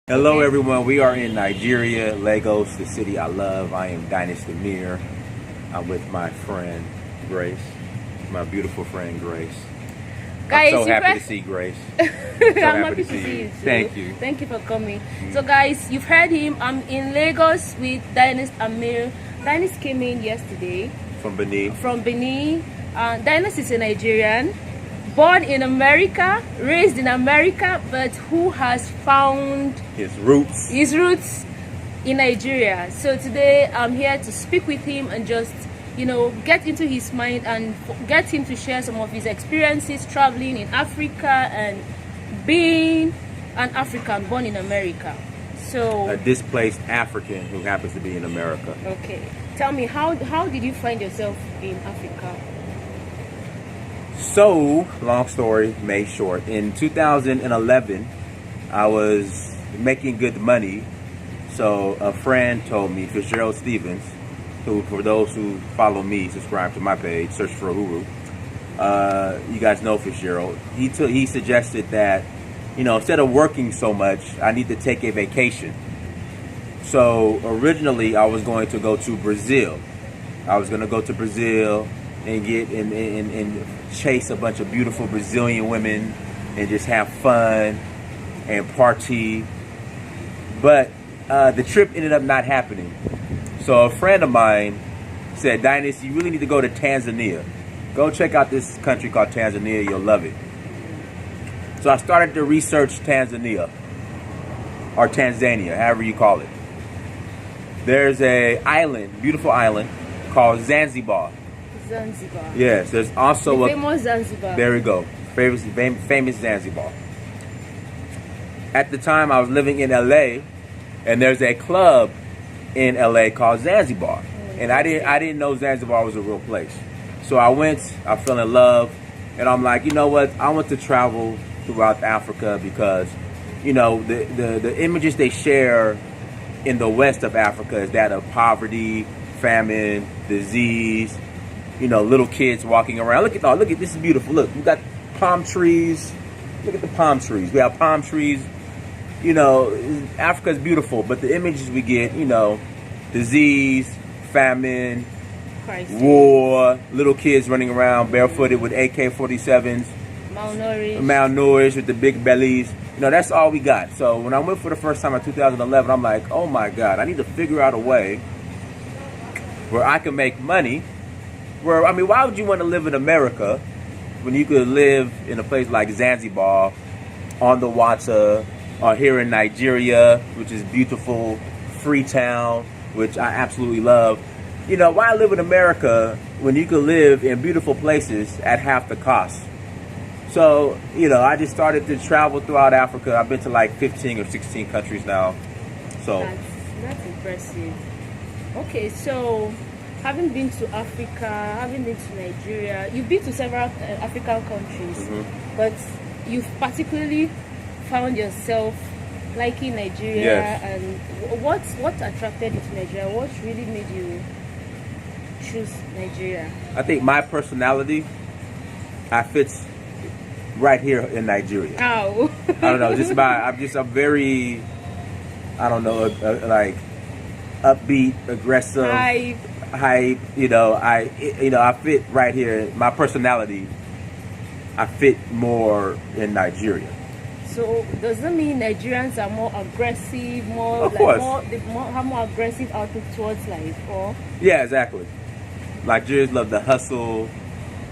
Hello everyone, we are in Nigeria, Lagos, the city I love. I am Dynas Amir. I'm with my friend Grace, my beautiful friend Grace. Guys, I'm so happy to see Grace. I'm happy to see you too. Thank you. Thank you for coming. So guys, you've heard him. I'm in Lagos with Dynas Amir. Dynas came in yesterday. From Benin. Dynas is a Nigerian, born in America, raised in America, but who has found His roots in Nigeria. So today I'm here to speak with him and just get into his mind and get him to share some of his experiences traveling in Africa and being an African born in America. So a displaced African who happens to be in America. Okay, tell me, how did you find yourself in Africa? So, long story made short, in 2011 I was making good money. So a friend told me, Fitzgerald Stevens, who, for those who follow me, subscribe to my page, search for Uhuru. You guys know Fitzgerald. He suggested that, instead of working so much, I need to take a vacation. So originally I was going to go to Brazil. I was going to go to Brazil and get and chase a bunch of beautiful Brazilian women and just have fun and party. But the trip ended up not happening. So a friend of mine said, Dynas, you really need to go to Tanzania. Go check out this country called Tanzania, you'll love it. So I started to research Tanzania, or Tanzania, however you call it. There's a island, beautiful island, called Zanzibar. Zanzibar. Yes, there's also the famous Zanzibar. There we go, famous Zanzibar. At the time I was living in LA, and there's a club in LA called Zanzibar, and I didn't know Zanzibar was a real place. So I went, I fell in love, and I'm like, you know what? I want to travel throughout Africa because, the images they share in the west of Africa is that of poverty, famine, disease, little kids walking around. Look at this is beautiful. Look, we got palm trees. Look at the palm trees. We have palm trees. Africa's beautiful, but the images we get, disease, famine, crisis, war, little kids running around barefooted with AK-47s, malnourished with the big bellies. That's all we got. So when I went for the first time in 2011, I'm like, oh my God, I need to figure out a way where I can make money. Why would you want to live in America when you could live in a place like Zanzibar, on the water, or here in Nigeria, which is beautiful, Freetown, which I absolutely love. Why live in America when you could live in beautiful places at half the cost? So, I just started to travel throughout Africa. I've been to like 15 or 16 countries now. So that's impressive. Okay, so having been to Africa, having been to Nigeria, you've been to several African countries, but you've particularly found yourself liking Nigeria. Yes. And what attracted you to Nigeria? What really made you choose Nigeria? I think my personality, I fit right here in Nigeria. How? I don't know, I'm very, like upbeat, aggressive, hype. I fit right here. My personality, I fit more in Nigeria. So does that mean Nigerians are more aggressive, Of course. have more aggressive outlook towards life, or? Yeah, exactly. Nigerians love the hustle.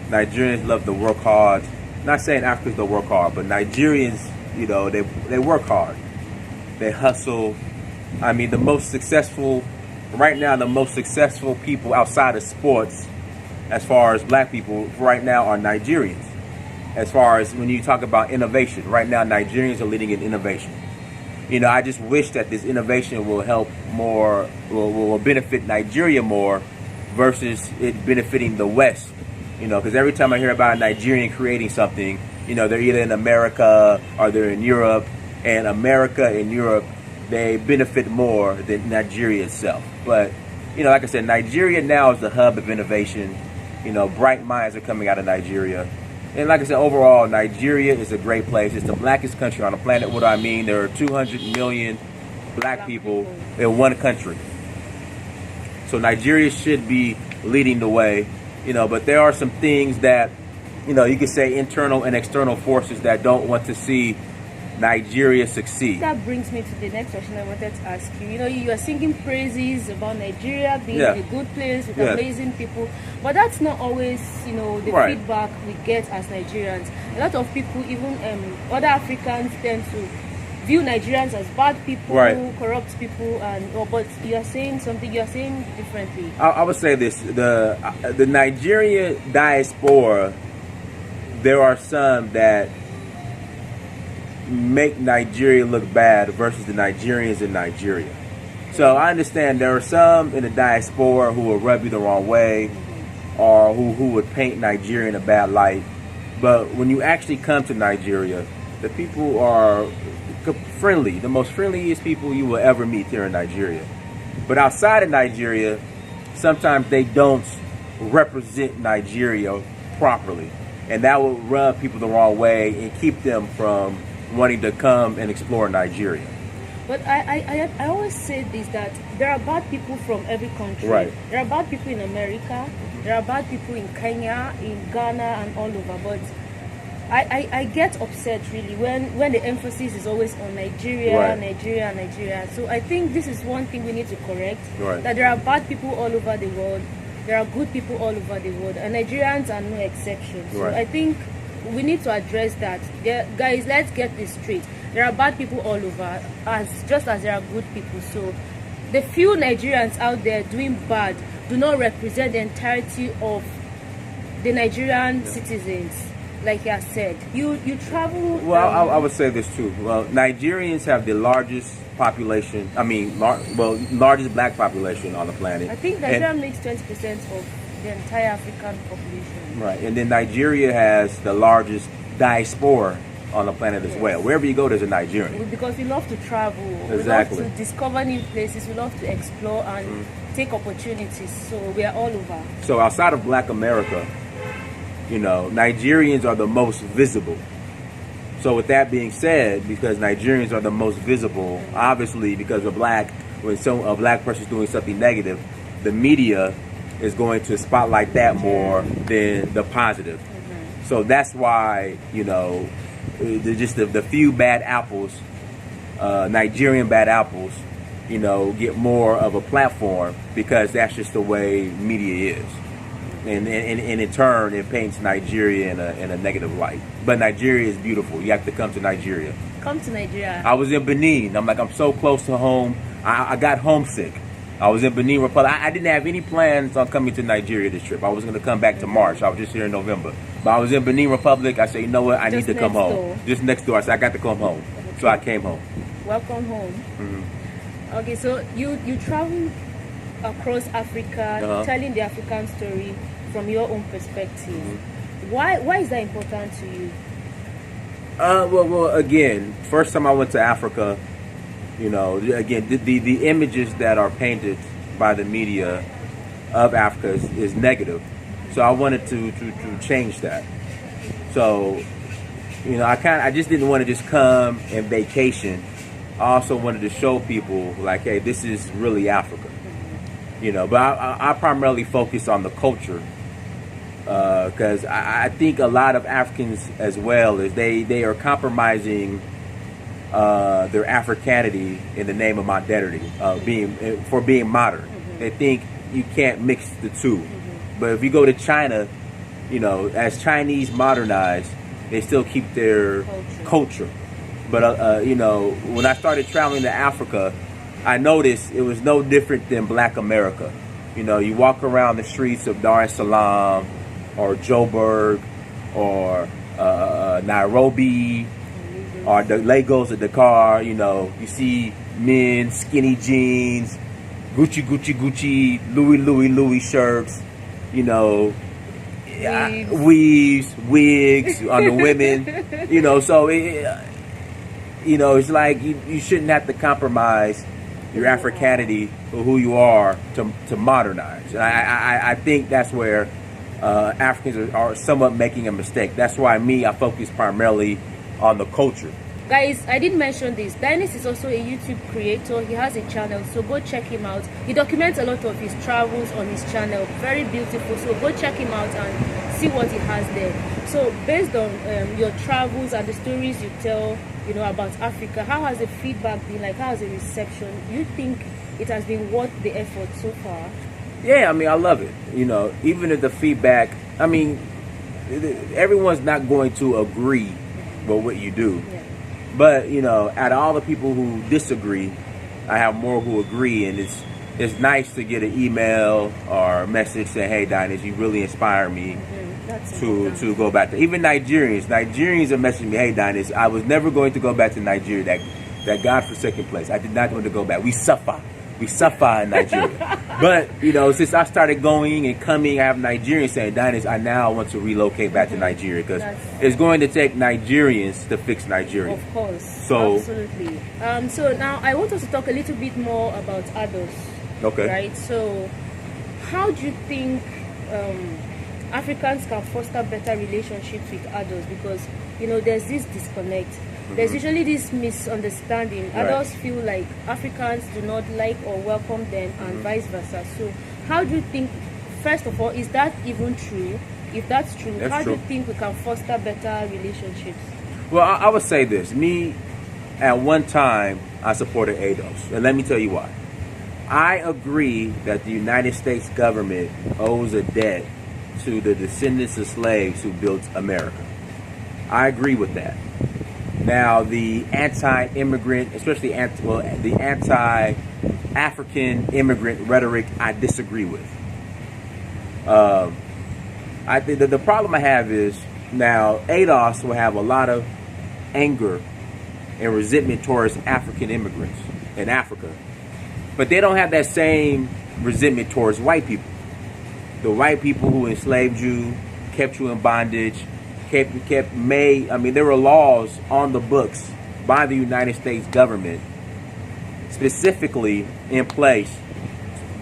Nigerians love to work hard. Not saying Africans don't work hard, but Nigerians, they work hard. They hustle. The most successful people outside of sports, as far as black people right now, are Nigerians. As far as when you talk about innovation, right now Nigerians are leading in innovation. I just wish that this innovation will help more, will benefit Nigeria more versus it benefiting the West. Because every time I hear about a Nigerian creating something, they're either in America or they're in Europe, and America and Europe, they benefit more than Nigeria itself. But, like I said, Nigeria now is the hub of innovation. Bright minds are coming out of Nigeria. And like I said, overall, Nigeria is a great place. It's the blackest country on the planet. What do I mean? There are 200 million black people in one country. So Nigeria should be leading the way, you know, but there are some things that, you know, you could say internal and external forces that don't want to see Nigeria succeed. That brings me to the next question I wanted to ask you. You know, you are singing praises about Nigeria being a good place with amazing people, but that's not always, you know, the feedback we get as Nigerians. A lot of people, even other Africans, tend to view Nigerians as bad people, corrupt people, and but you are saying something. You are saying differently. I would say this: the Nigeria diaspora, there are some that make Nigeria look bad versus the Nigerians in Nigeria. So I understand there are some in the diaspora who will rub you the wrong way, or who would paint Nigeria in a bad light. But when you actually come to Nigeria, the people are friendly, the most friendliest people you will ever meet here in Nigeria. But outside of Nigeria, sometimes they don't represent Nigeria properly, and that will rub people the wrong way and keep them from wanting to come and explore Nigeria. But I always say this, that there are bad people from every country. There are bad people in America, there are bad people in Kenya, in Ghana, and all over. But I get upset really when the emphasis is always on Nigeria, Nigeria. So I think this is one thing we need to correct, that there are bad people all over the world, there are good people all over the world, and Nigerians are no exception. So I think we need to address that. Guys, let's get this straight. There are bad people all over, just as there are good people. So the few Nigerians out there doing bad do not represent the entirety of the Nigerian citizens. Like I said, you travel. Well, I would say this too. Well, Nigerians have the largest population. I mean, largest black population on the planet. I think Nigeria makes 20% of the entire African population. Right, and then Nigeria has the largest diaspora on the planet as well. Wherever you go, there's a Nigerian. Because we love to travel. Exactly. We love to discover new places. We love to explore and take opportunities. So we are all over. So outside of Black America, you know, Nigerians are the most visible. So with that being said, because Nigerians are the most visible, obviously because when a black person is doing something negative, the media is going to spotlight that more than the positive. So that's why, you know, the few bad apples, Nigerian bad apples, you know, get more of a platform, because that's just the way media is. And in turn, it paints Nigeria in a negative light. But Nigeria is beautiful. You have to come to Nigeria. Come to Nigeria. I was in Benin. I'm so close to home. I got homesick. I was in Benin Republic. I didn't have any plans on coming to Nigeria this trip. I was going to come back to March. I was just here in November. But I was in Benin Republic. I said, you know what? I need to come home. Just next door. I said, I got to come home. So I came home. Welcome home. Okay, so you travel across Africa, telling the African story from your own perspective. Why is that important to you? Well, again, first time I went to Africa, you know, again, the images that are painted by the media of Africa is negative. So I wanted to change that. So, you know, I just didn't want to just come and vacation. I also wanted to show people, like, hey, this is really Africa. You know, but I primarily focus on the culture, because I think a lot of Africans as well is they are compromising their Africanity in the name of modernity, being modern. They think you can't mix the two. But if you go to China, you know, as Chinese modernize, they still keep their culture. But you know, when I started traveling to Africa, I noticed it was no different than Black America. You know, you walk around the streets of Dar es Salaam or Joburg or Nairobi or the Lagos or Dakar, you know, you see men, skinny jeans, Gucci, Louis shirts, you know, wigs on the women, you know, so you know, it's like you shouldn't have to compromise your Africanity or who you are to modernize. And I think that's where Africans are somewhat making a mistake. That's why I focus primarily on the culture. Guys, I did mention this. Dennis is also a YouTube creator. He has a channel, so go check him out. He documents a lot of his travels on his channel. Very beautiful. So go check him out and see what he has there. So based on your travels and the stories you tell, about Africa, how has the feedback been like? How has the reception? You think it has been worth the effort so far? Yeah, I mean, I love it. Even if the feedback, I mean, everyone's not going to agree with what you do. Yeah. But, out of all the people who disagree, I have more who agree. And it's nice to get an email or a message saying, hey, Dynas, you really inspire me to go back to. Even Nigerians are messaging me, hey, Dynas, I was never going to go back to Nigeria, that godforsaken place. I did not want to go back. We suffer in Nigeria. But, since I started going and coming, I have Nigerians saying, Dynas, I now want to relocate back to Nigeria because it's going to take Nigerians to fix Nigeria. Of course. So, absolutely. So now I want us to talk a little bit more about ADOS. Okay. Right? So how do you think Africans can foster better relationships with ADOS? Because, there's this disconnect. There's usually this misunderstanding. Right. Adults feel like Africans do not like or welcome them and vice versa. So how do you think, first of all, is that even true? If that's true, how do you think we can foster better relationships? Well, I would say this. Me, at one time, I supported ADOS. And let me tell you why. I agree that the United States government owes a debt to the descendants of slaves who built America. I agree with that. Now, the anti-immigrant, especially the anti-African immigrant rhetoric, I disagree with. I think that the problem I have is now ADOS will have a lot of anger and resentment towards African immigrants in Africa, but they don't have that same resentment towards white people. The white people who enslaved you, kept you in bondage, there were laws on the books by the United States government specifically in place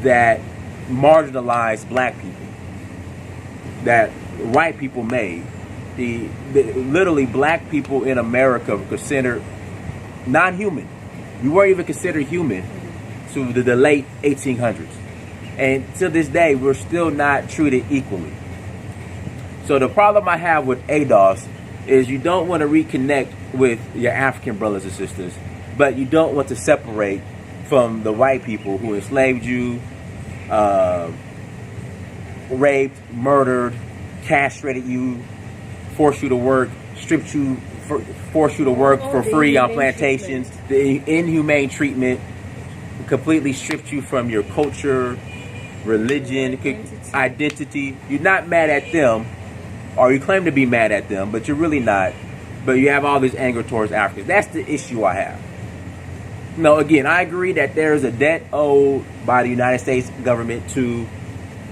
that marginalized black people, that white people made. Literally black people in America were considered non-human. We weren't even considered human to the late 1800s. And to this day, we're still not treated equally. So the problem I have with ADOS is you don't want to reconnect with your African brothers and sisters, but you don't want to separate from the white people who enslaved you, raped, murdered, castrated you, forced you to work, forced you to work for free on plantations, the inhumane treatment, completely stripped you from your culture, religion, identity. You're not mad at them, or you claim to be mad at them, but you're really not. But you have all this anger towards Africans. That's the issue I have. No, again, I agree that there is a debt owed by the United States government to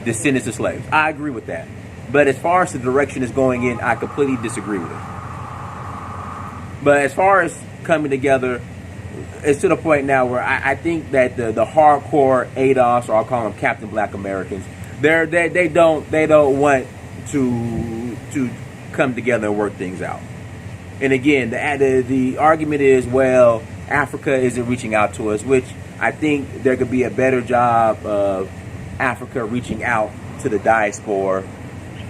descendants of slaves. I agree with that. But as far as the direction it's going in, I completely disagree with it. But as far as coming together, it's to the point now where I think that the hardcore ADOS, or I'll call them Captain Black Americans, they don't want to come together and work things out. And again, the argument is, well, Africa isn't reaching out to us, which I think there could be a better job of Africa reaching out to the diaspora,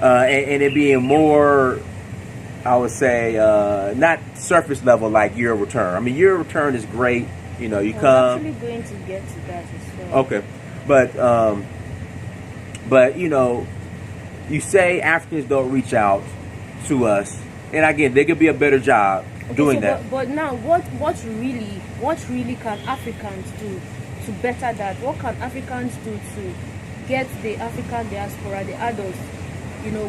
and it being more, I would say, not surface level like your return. I mean, your return is great. You come. I'm actually going to get to that as well. Okay, but you say Africans don't reach out to us, and again, there could be a better job doing that. But now, what really can Africans do to better that? What can Africans do to get the African diaspora, the adults,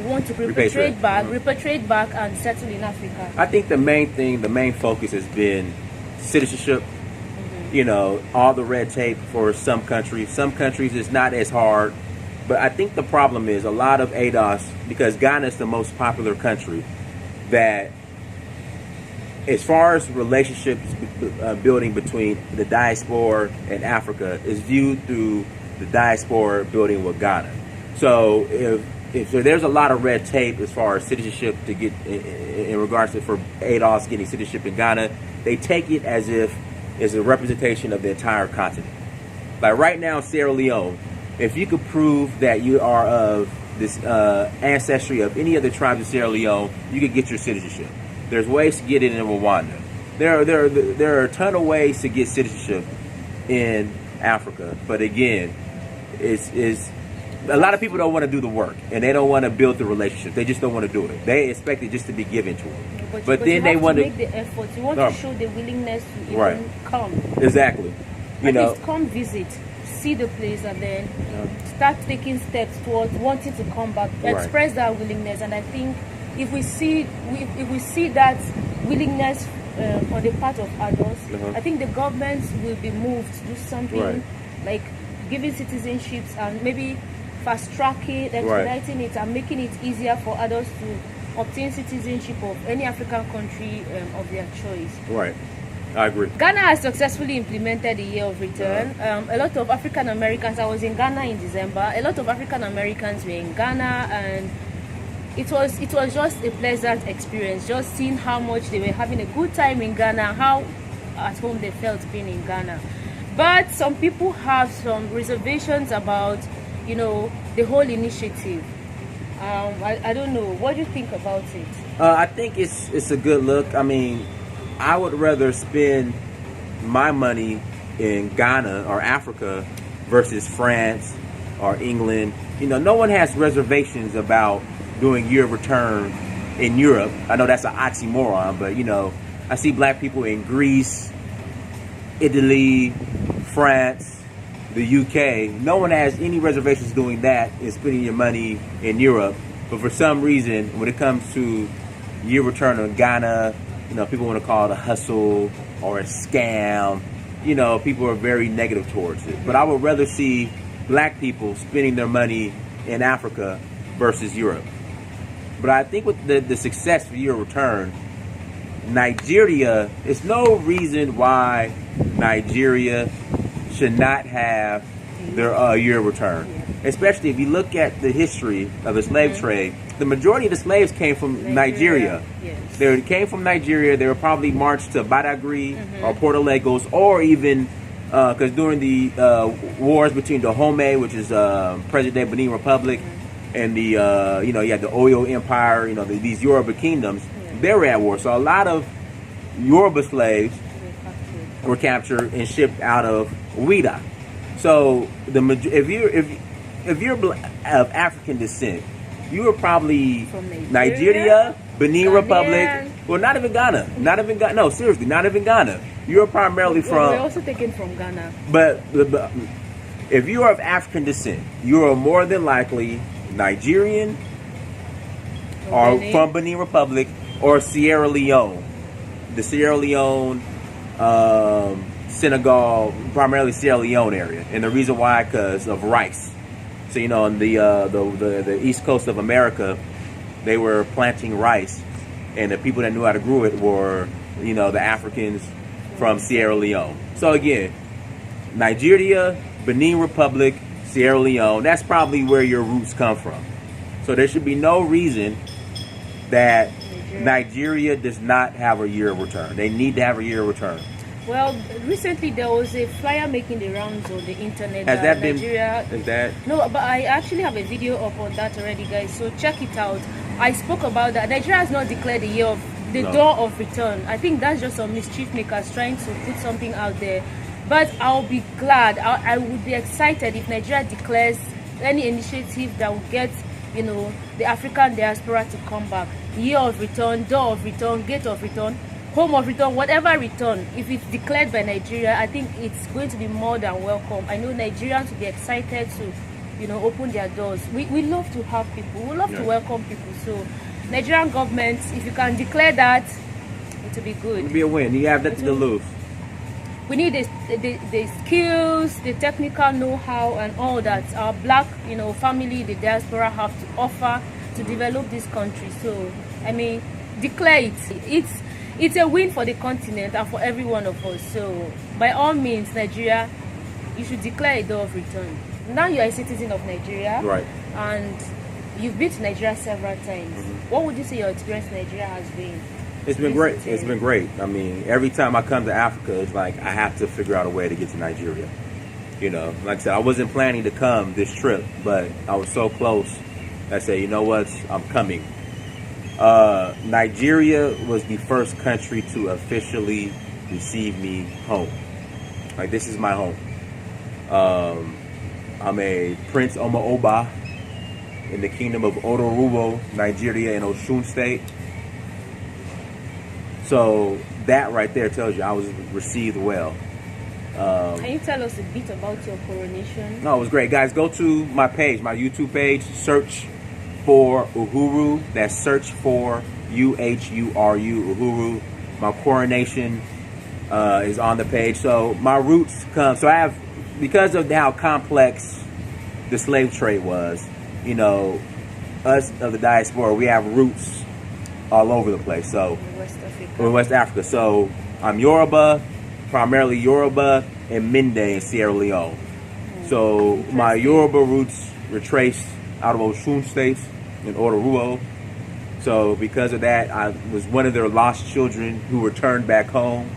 want to repatriate back and settle in Africa? I think the main focus has been citizenship. All the red tape for some countries. Some countries it's not as hard, but I think the problem is a lot of ADOS, because Ghana is the most popular country, that as far as relationships building between the diaspora and Africa is viewed through the diaspora building with Ghana. So if so there's a lot of red tape as far as citizenship to get in regards to for ADOS getting citizenship in Ghana. They take it as if it's a representation of the entire continent. Like right now, Sierra Leone, if you could prove that you are of this ancestry of any of the tribes of Sierra Leone, you could get your citizenship. There's ways to get it in Rwanda. There are a ton of ways to get citizenship in Africa, but again, it's a lot of people don't want to do the work and they don't want to build the relationship. They just don't want to do it. They expect it just to be given to them. But then they want to make the effort. You want to show the willingness to even come. Exactly. At least come visit, see the place, and then start taking steps towards wanting to come back. Express that willingness, and I think if we see that willingness on the part of adults, I think the government will be moved to do something like giving citizenships and maybe fast tracking, expediting it, and making it easier for adults to obtain citizenship of any African country of their choice. Right. I agree. Ghana has successfully implemented the year of return. A lot of African Americans, I was in Ghana in December, a lot of African Americans were in Ghana, and it was just a pleasant experience, just seeing how much they were having a good time in Ghana, how at home they felt being in Ghana. But some people have some reservations about, the whole initiative. I don't know. What do you think about it? I think it's a good look. I mean, I would rather spend my money in Ghana or Africa versus France or England. No one has reservations about doing year of return in Europe. I know that's an oxymoron, but I see black people in Greece, Italy, France, the UK. No one has any reservations doing that and spending your money in Europe. But for some reason, when it comes to year return in Ghana, people want to call it a hustle or a scam. People are very negative towards it. But I would rather see black people spending their money in Africa versus Europe. But I think with the success for year return, Nigeria, it's no reason why Nigeria should not have their year return. Especially if you look at the history of the slave trade, the majority of the slaves came from Nigeria. Yes. They came from Nigeria. They were probably marched to Badagry or Porto Lagos, or even because during the wars between Dahomey, which is present-day Benin Republic, and the you had the Oyo Empire, these Yoruba kingdoms, they were at war. So a lot of Yoruba slaves were captured and shipped out of Ouida. So if you're of African descent, you were probably from Nigeria, Benin Republic. Well, not even Ghana. No, seriously, not even Ghana. You're primarily from. We're also taken from Ghana. But if you are of African descent, you are more than likely Nigerian or from Benin Republic or Sierra Leone. The Sierra Leone, Senegal, primarily Sierra Leone area, and the reason why, because of rice. So on the east coast of America, they were planting rice, and the people that knew how to grow it were the Africans from Sierra Leone. So again, Nigeria, Benin Republic, Sierra Leone, that's probably where your roots come from. So there should be no reason that Nigeria does not have a year of return. They need to have a year of return. Well, recently there was a flyer making the rounds on the internet. Has that Nigeria, been? Is that? No, but I actually have a video up on that already, guys. So check it out. I spoke about that. Nigeria has not declared the year of the door of return. I think that's just some mischief makers trying to put something out there. But I'll be glad. I would be excited if Nigeria declares any initiative that will get the African diaspora to come back. Year of return, door of return, gate of return, home of return, whatever return. If it's declared by Nigeria, I think it's going to be more than welcome. I know Nigerians will be excited to open their doors. We love to have people. We love to welcome people. So Nigerian government, if you can declare that, it will be good. It will be a win. You have nothing to lose. We need the skills, the technical know-how, and all that our black family, the diaspora, have to offer to develop this country. So I mean, declare it. It's a win for the continent and for every one of us. So by all means, Nigeria, you should declare a door of return. Now you are a citizen of Nigeria, right? And you've been to Nigeria several times. What would you say your experience in Nigeria has been? It's been great. It's been great. I mean, every time I come to Africa, it's like I have to figure out a way to get to Nigeria. You know, like I said, I wasn't planning to come this trip, but I was so close. I said, you know what, I'm coming. Nigeria was the first country to officially receive me home. Like, this is my home. I'm a Prince Omo-Oba in the Kingdom of Odorubo, Nigeria, in Osun State. So that right there tells you I was received well. Can you tell us a bit about your coronation? No, it was great. Guys, go to my page, my YouTube page, search for Uhuru. That's search for Uhuru, Uhuru. My coronation is on the page. So my roots come, so I have, because of how complex the slave trade was, you know, us of the diaspora, we have roots all over the place. So in West Africa. So I'm Yoruba, primarily Yoruba, and Mende in Sierra Leone. So my Yoruba roots were traced out of Osun State in Odoruo. So because of that, I was one of their lost children who returned back home.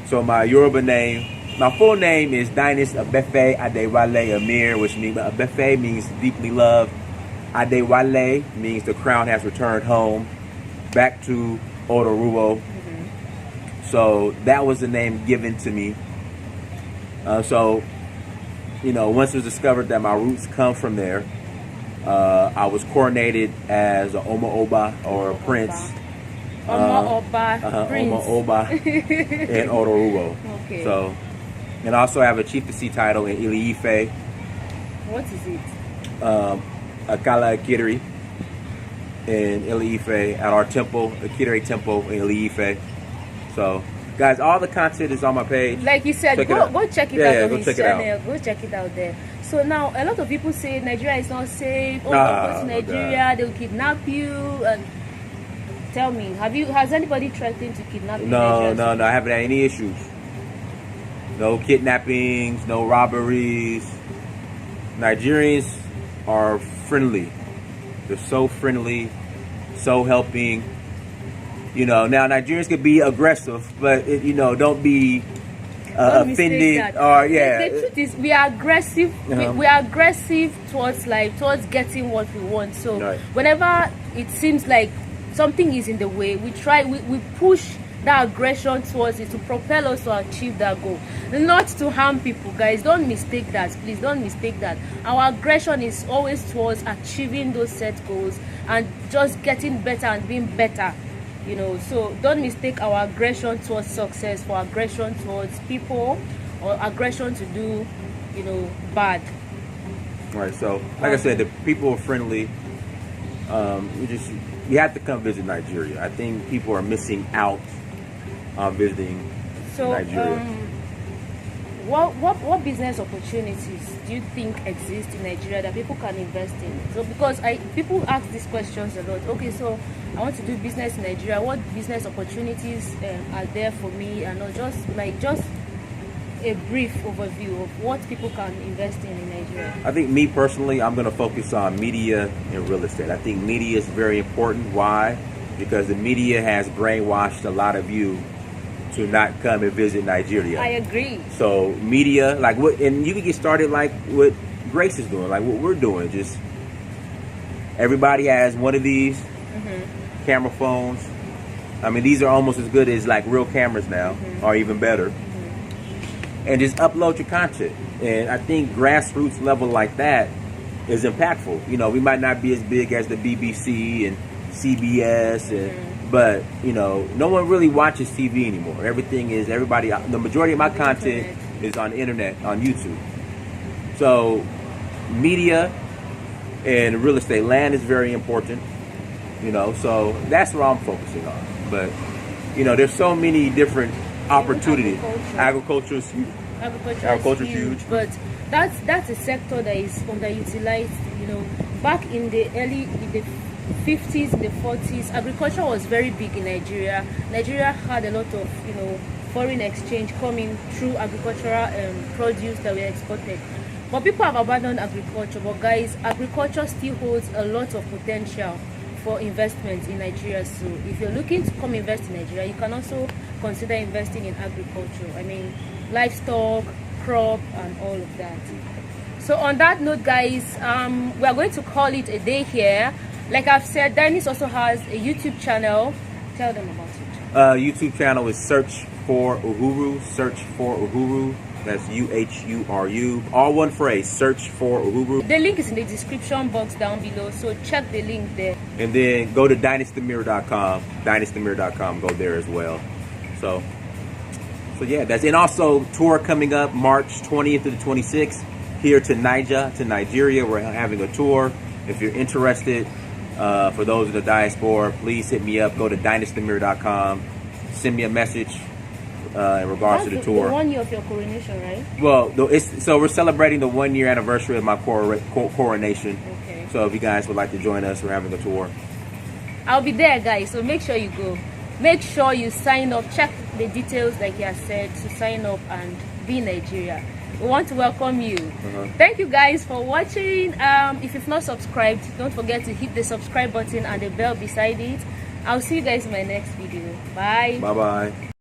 So my Yoruba name, my full name is Dinas Abefe Adewale Amir, which means Abefe means deeply loved. Adewale means the crown has returned home, back to Odoruo. So that was the name given to me. So, you know, once it was discovered that my roots come from there, I was coronated as an Omo-Oba, or a prince. Omo-Oba, prince. Omo-Oba in Odoruo. Okay. So, and I also have a chieftaincy title in Ile-Ife. What is it? Akala Akitiri in Ile-Ife, at our temple, Akitiri Temple in Ile-Ife. So, guys, all the content is on my page. Like you said, go check it out on his channel. Go check it out there. So now, a lot of people say Nigeria is not safe. Oh, go to Nigeria, they'll kidnap you. And tell me, has anybody threatened to kidnap you? No, I haven't had any issues. No kidnappings, no robberies. Nigerians are friendly. They're so friendly, so helping. You know, now Nigerians could be aggressive, but you know, don't be offended. Or the truth is, we are aggressive. We are aggressive towards life, towards getting what we want. So whenever it seems like something is in the way, we push that aggression towards it to propel us to achieve that goal, not to harm people. Guys, don't mistake that. Please don't mistake that. Our aggression is always towards achieving those set goals and just getting better and being better. You know, so don't mistake our aggression towards success for aggression towards people, or aggression to do, you know, bad. Right. So, like I said, the people are friendly. You have to come visit Nigeria. I think people are missing out on visiting Nigeria. What business opportunities do you think exist in Nigeria that people can invest in? So because people ask these questions a lot. Okay, so I want to do business in Nigeria. What business opportunities are there for me? And just a brief overview of what people can invest in Nigeria. I think me personally, I'm going to focus on media and real estate. I think media is very important. Why? Because the media has brainwashed a lot of you to not come and visit Nigeria. I agree. So media, and you can get started like what Grace is doing, like what we're doing. Just everybody has one of these camera phones. I mean, these are almost as good as like real cameras now, or even better. And just upload your content. And I think grassroots level like that is impactful. You know, we might not be as big as the BBC and CBS but you know, no one really watches TV anymore. The majority of my content is on the internet, on YouTube. So media and real estate, land is very important, you know, so that's what I'm focusing on. But you know, there's so many different opportunities. Agriculture is huge. Agriculture is huge. But that's a sector that is underutilized. You know, back in the 50s, in the 40s, agriculture was very big in Nigeria. Nigeria had a lot of, you know, foreign exchange coming through agricultural produce that were exported. But people have abandoned agriculture. But guys, agriculture still holds a lot of potential for investment in Nigeria. So if you're looking to come invest in Nigeria, you can also consider investing in agriculture. I mean, livestock, crop, and all of that. So on that note, guys, we are going to call it a day here. Like I've said, Dennis also has a YouTube channel. Tell them about it. YouTube channel is Search for Uhuru. Search for Uhuru. That's UHURU. All one phrase. Search for Uhuru. The link is in the description box down below. So check the link there. And then go to dynastymirror.com. Dynastymirror.com. Go there as well. So yeah, that's, and also tour coming up March 20th to the 26th here to Nigeria. We're having a tour. If you're interested, for those in the diaspora, please hit me up. Go to dynastymirror.com. Send me a message in regards to the tour. The 1 year of your coronation, right? Well, so we're celebrating the 1 year anniversary of my coronation. Okay. So if you guys would like to join us, we're having a tour. I'll be there, guys. So make sure you go. Make sure you sign up. Check the details, like you have said, to sign up and be in Nigeria. We want to welcome you. Thank you guys for watching. If you've not subscribed, don't forget to hit the subscribe button and the bell beside it. I'll see you guys in my next video. Bye. Bye bye.